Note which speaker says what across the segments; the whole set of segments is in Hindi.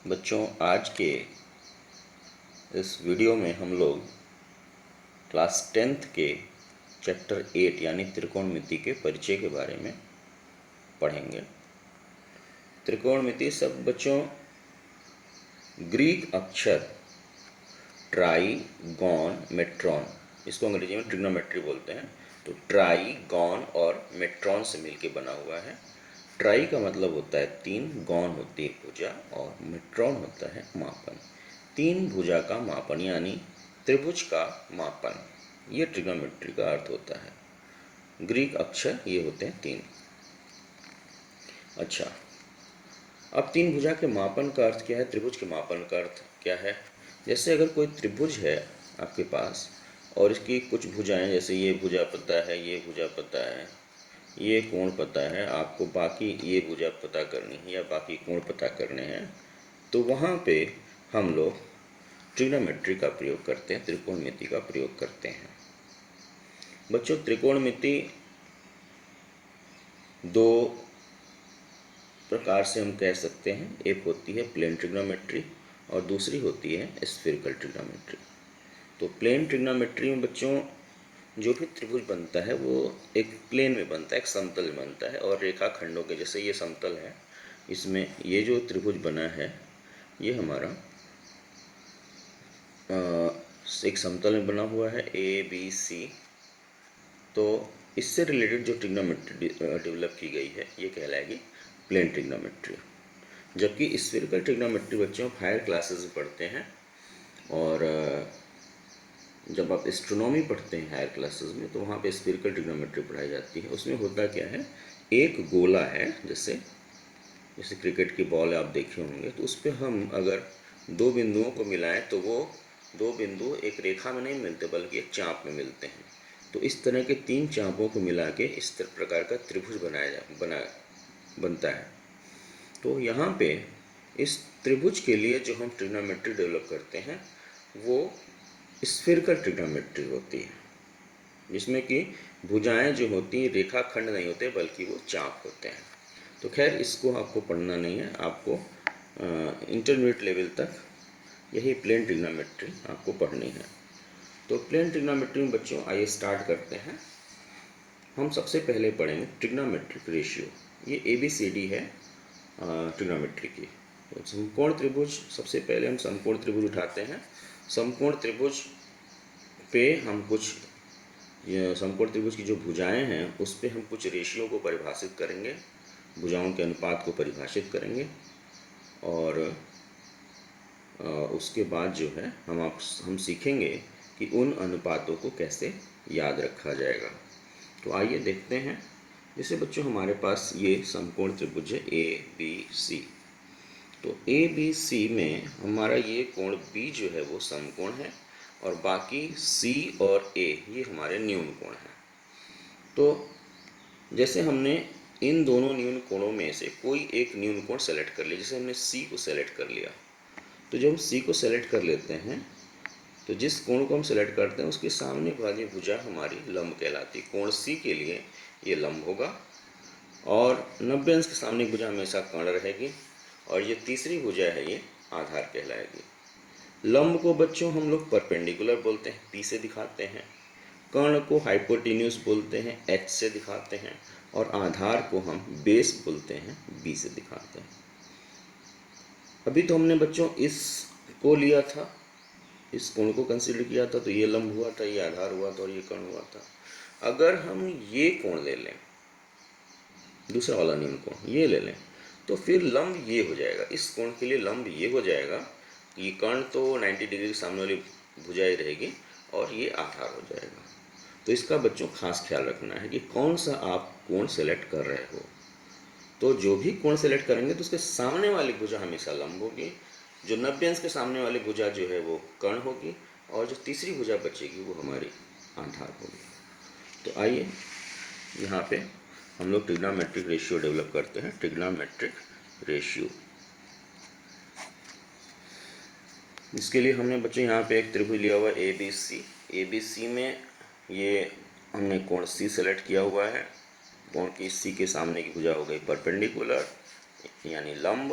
Speaker 1: बच्चों, आज के इस वीडियो में हम लोग क्लास 10th के चैप्टर 8 यानी त्रिकोणमिति के परिचय के बारे में पढ़ेंगे। त्रिकोणमिति सब बच्चों ग्रीक अक्षर ट्राई, मेट्रॉन, इसको अंग्रेजी में ट्रिग्नोमेट्री बोलते हैं। तो ट्राई, गॉन और मेट्रॉन से मिलके बना हुआ है। ट्राई का मतलब होता है 3, गॉन होती है भुजा और मेट्रॉन होता है मापन। 3 भुजा का मापन यानी त्रिभुज का मापन, ये ट्रिग्नोमेट्री का अर्थ होता है। ग्रीक अक्षर ये होते हैं 3। अच्छा, अब 3 भुजा के मापन का अर्थ क्या है, त्रिभुज के मापन का अर्थ क्या है। जैसे अगर कोई त्रिभुज है आपके पास और इसकी कुछ भुजाएं, जैसे ये भुजा पता है, ये भुजा पता है, ये कोण पता है, आपको बाकी ये भुजा पता करनी है या बाकी कोण पता करने हैं, तो वहाँ पे हम लोग ट्रिग्नोमेट्री का प्रयोग करते हैं, त्रिकोणमिति का प्रयोग करते हैं। बच्चों, त्रिकोणमिति 2 प्रकार से हम कह सकते हैं। एक होती है प्लेन ट्रिग्नोमेट्री और दूसरी होती है स्फेरिकल ट्रिग्नोमेट्री। तो प्लेन ट्रिग्नोमेट्री में बच्चों जो भी त्रिभुज बनता है वो एक प्लेन में बनता है, एक समतल में बनता है और रेखा खंडों के, जैसे ये समतल है, इसमें ये जो त्रिभुज बना है ये हमारा एक समतल में बना हुआ है ABC। तो इससे रिलेटेड जो ट्रिग्नोमेट्री डेवलप की गई है ये कहलाएगी प्लेन ट्रिग्नोमेट्री। जबकि स्फेरिकल ट्रिग्नोमेट्री बच्चों हायर क्लासेस में पढ़ते हैं और जब आप एस्ट्रोनॉमी पढ़ते हैं हायर क्लासेस में तो वहाँ पे स्फेरिकल ट्रिग्नोमेट्री पढ़ाई जाती है। उसमें होता क्या है, एक गोला है, जैसे क्रिकेट की बॉल आप देखे होंगे, तो उस पर हम अगर 2 बिंदुओं को मिलाएं तो वो 2 बिंदु एक रेखा में नहीं मिलते बल्कि एक चाप में मिलते हैं। तो इस तरह के 3 चापों को मिला के इस प्रकार का त्रिभुज बनता है। तो यहाँ पे इस त्रिभुज के लिए जो हम ट्रिग्नोमेट्री डेवलप करते हैं वो स्फेरिकल ट्रिग्नोमेट्री होती है, जिसमें कि भुजाएं जो होती हैं रेखाखंड नहीं होते बल्कि वो चाप होते हैं। तो खैर इसको आपको पढ़ना नहीं है, आपको इंटरमीडिएट लेवल तक यही प्लेन ट्रिग्नोमेट्री आपको पढ़नी है। तो प्लेन ट्रिग्नोमेट्री में बच्चों आइए स्टार्ट करते हैं। हम सबसे पहले पढ़ेंगे ट्रिग्नोमेट्रिक रेशियो। ये ABCD है ट्रिग्नोमेट्री की। तो समकोण त्रिभुज, सबसे पहले हम समकोण त्रिभुज उठाते हैं। समकोण त्रिभुज पे हम कुछ समकोण त्रिभुज की जो भुजाएं हैं उस पे हम कुछ रेशियो को परिभाषित करेंगे, भुजाओं के अनुपात को परिभाषित करेंगे और उसके बाद जो है हम सीखेंगे कि उन अनुपातों को कैसे याद रखा जाएगा। तो आइए देखते हैं। जैसे बच्चों हमारे पास ये समकोण त्रिभुज है ABC। तो ABC में हमारा ये कोण B जो है वो समकोण है और बाकी C और A ये हमारे न्यून कोण हैं। तो जैसे हमने इन दोनों न्यून कोणों में से कोई एक न्यून कोण सेलेक्ट कर लिया, जैसे हमने C को सेलेक्ट कर लिया, तो जब हम C को सेलेक्ट कर लेते हैं तो जिस कोण को हम सेलेक्ट करते हैं उसके सामने वाली भुजा हमारी लंब कहलाती है। कोण C के लिए ये लंब होगा और 90 अंश के सामने भुजा हमेशा कर्ण रहेगी और ये तीसरी भुजा है ये आधार कहलाएगी। लंब को बच्चों हम लोग परपेंडिकुलर बोलते हैं, P से दिखाते हैं। कर्ण को हाइपोटेन्यूस बोलते हैं, H से दिखाते हैं और आधार को हम बेस बोलते हैं, B से दिखाते हैं। अभी तो हमने बच्चों इस को लिया था, इस कोण को कंसीडर किया था, तो ये लंब हुआ था, ये आधार हुआ था और ये कर्ण हुआ था। अगर हम ये कोण ले लें, दूसरा वाला न्यून कोण ये ले लें, तो फिर लंब ये हो जाएगा। इस कोण के लिए लंब ये हो जाएगा, ये कर्ण तो 90 डिग्री के सामने वाली भुजा ही रहेगी और ये आधार हो जाएगा। तो इसका बच्चों खास ख्याल रखना है कि कौन सा आप कोण सेलेक्ट कर रहे हो। तो जो भी कोण सेलेक्ट करेंगे तो उसके सामने वाली भुजा हमेशा लंब होगी, जो 90 अंश के सामने वाली भुजा जो है वो कर्ण होगी और जो तीसरी भुजा बचेगी वो हमारी आधार होगी। तो आइए यहाँ पे हम लोग ट्रिग्नोमेट्रिक रेशियो डेवलप करते हैं। ट्रिग्नोमेट्रिक रेशियो, इसके लिए हमने बच्चों यहाँ पे एक त्रिभुज लिया हुआ है ABC में ये हमने कोण C सेलेक्ट किया हुआ है। कोण की C के सामने की भुजा हो गई परपेंडिकुलर यानी लंब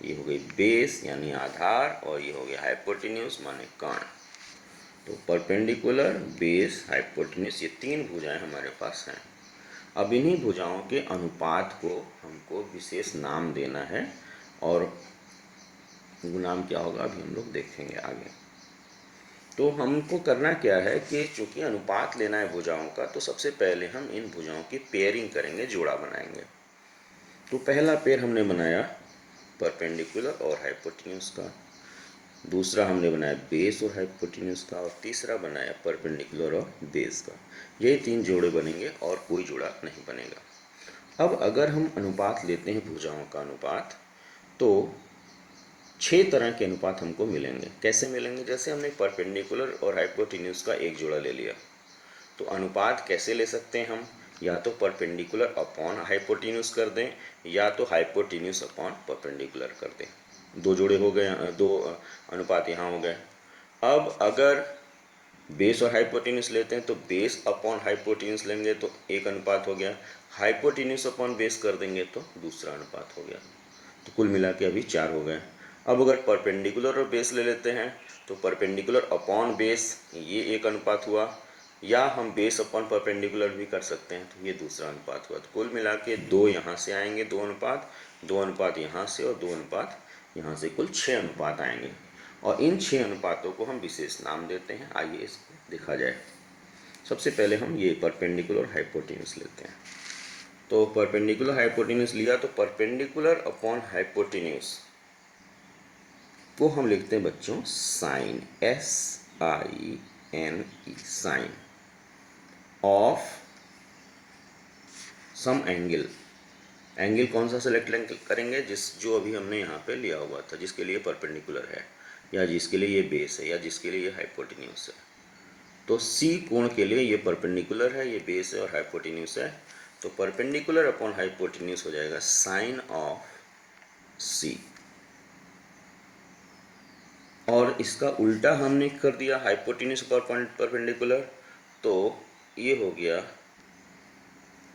Speaker 1: ये हो गई बेस यानी आधार, और ये हो गया हाइपोटेन्यूज माने कर्ण। तो परपेंडिकुलर, बेस, हाइपोटेन्यूज, ये तीन भुजाएं हमारे पास हैं। अब इन्हीं भुजाओं के अनुपात को हमको विशेष नाम देना है, और वो नाम क्या होगा अभी हम लोग देखेंगे आगे। तो हमको करना क्या है कि चूंकि अनुपात लेना है भुजाओं का, तो सबसे पहले हम इन भुजाओं की पेयरिंग करेंगे, जोड़ा बनाएंगे। तो पहला पेयर हमने बनाया परपेंडिकुलर और हाइपोटेन्यूज का, दूसरा हमने बनाया बेस और हाइपोटेन्यूज का, और तीसरा बनाया परपेंडिकुलर और बेस का। यही तीन जोड़े बनेंगे और कोई जोड़ा नहीं बनेगा। अब अगर हम अनुपात लेते हैं भुजाओं का अनुपात, तो 6 तरह के अनुपात हमको मिलेंगे। कैसे मिलेंगे? जैसे हमने परपेंडिकुलर और हाइपोटेन्यूज का एक जोड़ा ले लिया, तो अनुपात कैसे ले सकते हैं हम? या तो परपेंडिकुलर अपॉन हाइपोटेन्यूज कर दें, या तो हाइपोटेन्यूज अपॉन परपेंडिकुलर कर दें। दो जोड़े हो गए, दो अनुपात यहाँ हो गए। अब अगर बेस और हाइपोटेन्यूज लेते हैं, तो बेस अपॉन हाइपोटेन्यूज लेंगे तो एक अनुपात हो गया, हाइपोटेन्यूज अपॉन बेस कर देंगे तो दूसरा अनुपात हो गया। तो कुल मिला के अभी 4 हो गए। अब अगर परपेंडिकुलर और बेस ले लेते हैं, तो परपेंडिकुलर अपॉन बेस ये एक अनुपात हुआ, या हम बेस अपॉन परपेंडिकुलर भी कर सकते हैं, तो ये दूसरा अनुपात हुआ। तो कुल मिला के 2 यहाँ से आएंगे, 2 अनुपात यहाँ से, और 2 अनुपात यहाँ से, कुल 6 अनुपात आएंगे। और इन 6 अनुपातों को हम विशेष नाम देते हैं। आइए इसको देखा जाए। सबसे पहले हम ये परपेंडिकुलर हाइपोटेन्यूज लेते हैं। तो परपेंडिकुलर हाइपोटेन्यूज लिया, तो परपेंडिकुलर अपॉन हाइपोटेन्यूज को हम लिखते हैं बच्चों sine, SINE, sine of some angle. Angle कौन सा सेलेक्ट करेंगे? जो अभी हमने यहाँ पे लिया हुआ था, जिसके लिए परपेंडिकुलर है, या जिसके लिए ये बेस है, या जिसके लिए ये हाइपोटेन्यूज है। तो C कोण के लिए ये परपेंडिकुलर है, ये बेस है और हाइपोटेन्यूज है। तो परपेंडिकुलर अपॉन हाइपोटेन्यूज हो जाएगा साइन ऑफ C। और इसका उल्टा हमने कर दिया हाइपोटेन्यूज पर परपेंडिकुलर, तो ये हो गया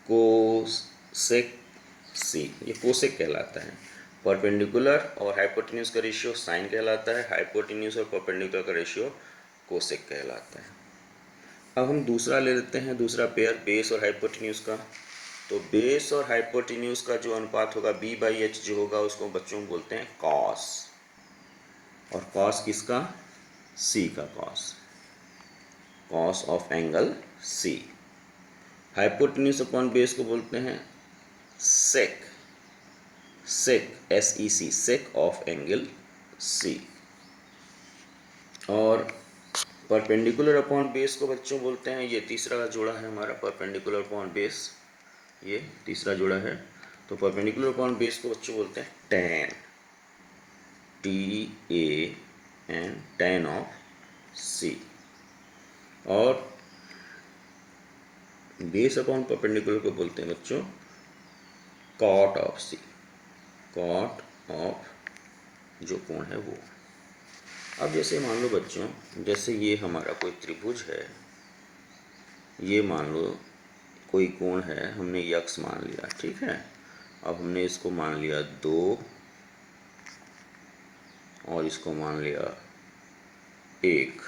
Speaker 1: कोसेक C। ये कोसेक कहलाता है। परपेंडिकुलर और हाइपोटेन्यूज का रेशियो साइन कहलाता है, हाइपोटेन्यूज और परपेंडिकुलर का रेशियो कोसेक कहलाता है। अब हम दूसरा ले लेते हैं, दूसरा पेयर बेस और हाइपोटेन्यूज का। तो बेस और हाइपोटेन्यूज का जो अनुपात होगा B/H जो होगा, उसको बच्चों बोलते हैं कॉस। और कॉस किसका? C का cos, cos of angle C। Hypotenuse upon base को बोलते हैं सेक, SEC, sake of angle C। और परपेंडिकुलर अपॉन बेस को बच्चों बोलते हैं, ये तीसरा जोड़ा है हमारा, परपेंडिकुलर अपॉन बेस, ये तीसरा जोड़ा है। तो परपेंडिकुलर अपॉन बेस को बच्चों बोलते हैं tan, TAN, tan of C। और बेस अपॉन परपेंडिकुलर को बोलते हैं बच्चों cot of C, cot of जो कोण है वो। अब जैसे मान लो बच्चों, जैसे ये हमारा कोई त्रिभुज है, ये मान लो कोई कोण है, हमने यक्स मान लिया, ठीक है। अब हमने इसको मान लिया 2 और इसको मान लिया 1,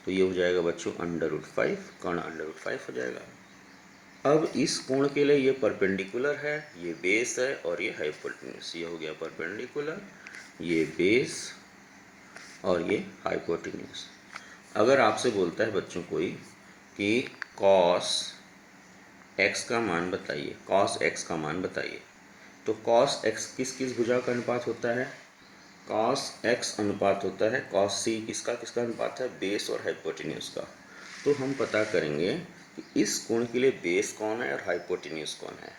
Speaker 1: तो ये हो जाएगा बच्चों √5, कर्ण √5 हो जाएगा। अब इस कोण के लिए ये परपेंडिकुलर है, ये बेस है, और ये हाइपोटेन्यूज। ये हो गया परपेंडिकुलर, ये बेस, और ये हाइपोटेन्यूज। अगर आपसे बोलता है बच्चों कोई कि कॉस x का मान बताइए, कॉस x का मान बताइए, तो कॉस x किस किस भुजा का अनुपात होता है? कॉस x अनुपात होता है कॉस C। किसका किसका अनुपात है? बेस और हाइपोटेन्यूज का। तो हम पता करेंगे कि इस कोण के लिए बेस कौन है और हाइपोटेन्यूज कौन है।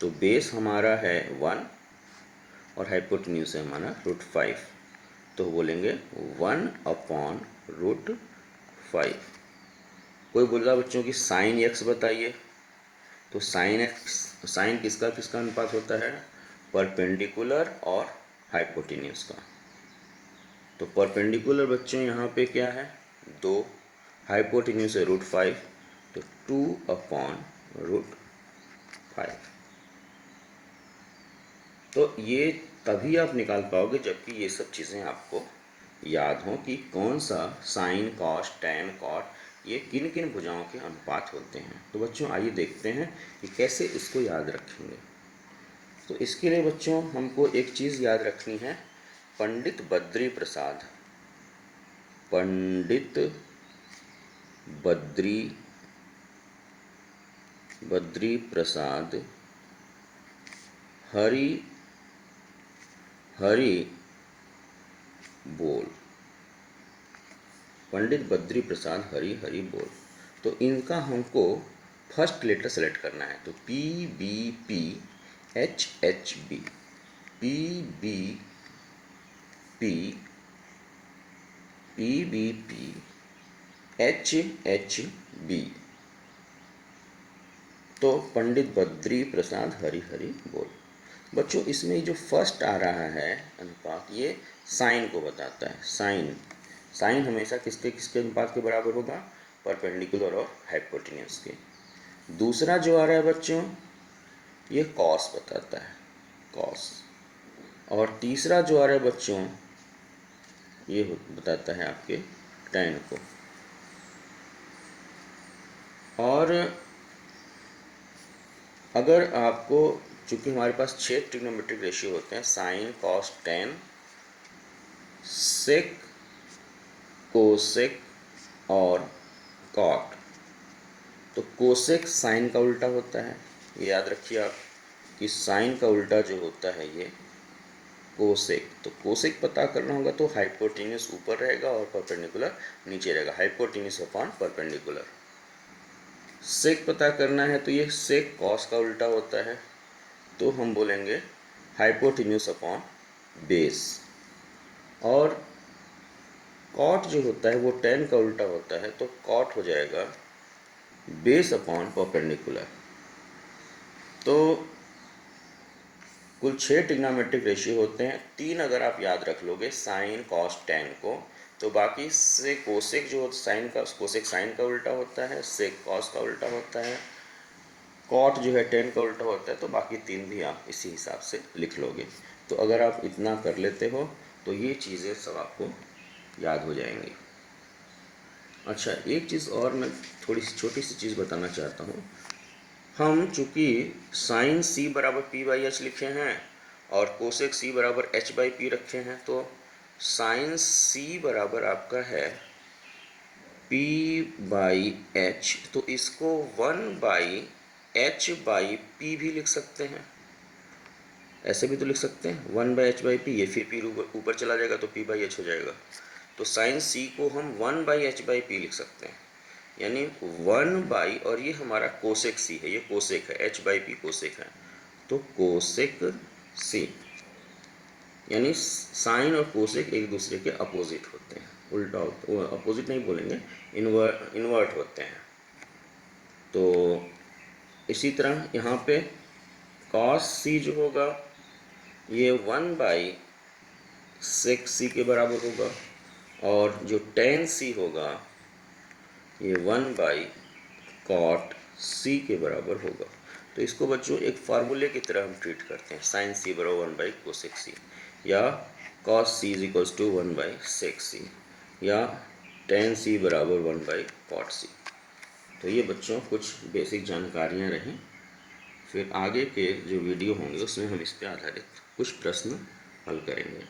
Speaker 1: तो बेस हमारा है 1 और हाइपोटेन्यूज है हमारा √5, तो बोलेंगे 1/√5। कोई बोल रहा बच्चों की साइन x बताइए, तो साइन किसका किसका अनुपात होता है? परपेंडिकुलर और हाइपोटेन्यूज का। तो परपेंडिकुलर बच्चों यहाँ पे क्या है? 2, हाइपोटेन्यूज है √5, तो 2/√5। तो ये तभी आप निकाल पाओगे जबकि ये सब चीज़ें आपको याद हों कि कौन सा साइन कॉस टैन कॉट ये किन किन भुजाओं के अनुपात होते हैं। तो बच्चों आइए देखते हैं कि कैसे इसको याद रखेंगे। तो इसके लिए बच्चों हमको एक चीज़ याद रखनी है, पंडित बद्री प्रसाद, पंडित बद्री प्रसाद हरि हरि बोल, पंडित बद्री प्रसाद हरि हरि बोल। तो इनका हमको फर्स्ट लेटर सेलेक्ट करना है। तो P B P H H B, P B P, P B P H H B. तो पंडित बद्री प्रसाद हरि हरि बोल। बच्चों इसमें जो फर्स्ट आ रहा है अनुपात, ये साइन को बताता है। साइन साइन हमेशा किसके किसके अनुपात के बराबर होगा, परपेंडिकुलर और हाइपोटेन्यूस के। दूसरा जो आ रहा है बच्चों, ये कॉस बताता है, कॉस। और तीसरा जो आ रहा है बच्चों, ये बताता है आपके टैन को। और अगर आपको, चूंकि हमारे पास 6 ट्रिग्नोमेट्रिक रेशियो होते हैं, sine cos tan sec cosec और कॉट। तो कोसेक साइन का उल्टा होता है, ये याद रखिए आप कि साइन का उल्टा जो होता है ये कोसेक। तो कोसेक पता करना होगा तो हाइपोटेन्यूस ऊपर रहेगा और परपेंडिकुलर नीचे रहेगा, हाइपोटेन्यूस अपॉन परपेंडिकुलर। सेक पता करना है तो ये सेक कॉस का उल्टा होता है, तो हम बोलेंगे हाइपोटेन्यूस अपॉन बेस। और कॉट जो होता है वो टैन का उल्टा होता है, तो कॉट हो जाएगा बेस अपॉन परपेंडिकुलर। तो कुल 6 ट्रिग्नोमेट्रिक रेशियो होते हैं। 3 अगर आप याद रख लोगे साइन कॉस टैन को, तो बाकी से कोसेक जो साइन का, कोसेक साइन का उल्टा होता है, सेक कॉस का उल्टा होता है, कॉट जो है टैन का उल्टा होता है। तो बाकी 3 भी आप इसी हिसाब से लिख लोगे। तो अगर आप इतना कर लेते हो तो ये चीज़ें सब आपको याद हो जाएंगी। अच्छा, एक चीज़ और मैं थोड़ी सी छोटी सी चीज़ बताना चाहता हूँ। हम चूँकि साइन सी बराबर पी बाई एच लिखे हैं और कोसेक सी बराबर एच बाई पी रखे हैं, तो साइन सी बराबर आपका है पी बाई एच, तो इसको 1 बाई एच बाई पी भी लिख सकते हैं। ऐसे भी तो लिख सकते हैं 1 बाई एच बाई पी, ये फिर पी ऊपर चला जाएगा तो पी बाई एच हो जाएगा। तो साइन सी को हम 1 बाई एच बाई पी लिख सकते हैं, यानी 1 बाई, और ये हमारा कोसेक सी है, ये कोसेक है, एच बाई पी कोसेक है, तो कोसेक सी। यानी साइन और कोसेक एक दूसरे के अपोजिट होते हैं, उल्टा, अपोजिट नहीं बोलेंगे, इन्वर्ट होते हैं। तो इसी तरह यहाँ पे कॉस सी जो होगा ये 1 बाई सेक सी के बराबर होगा, और जो टेन सी होगा ये 1 बाई कॉट सी के बराबर होगा। तो इसको बच्चों एक फार्मूले की तरह हम ट्रीट करते हैं, साइन सी बराबर 1 बाई कोसेक सी, या cos C is equals to 1 by sec C, या टेन सी बराबर 1 बाई कॉट सी। तो ये बच्चों कुछ बेसिक जानकारियाँ रहीं। फिर आगे के जो वीडियो होंगे उसमें हम इस पर आधारित कुछ प्रश्न हल करेंगे।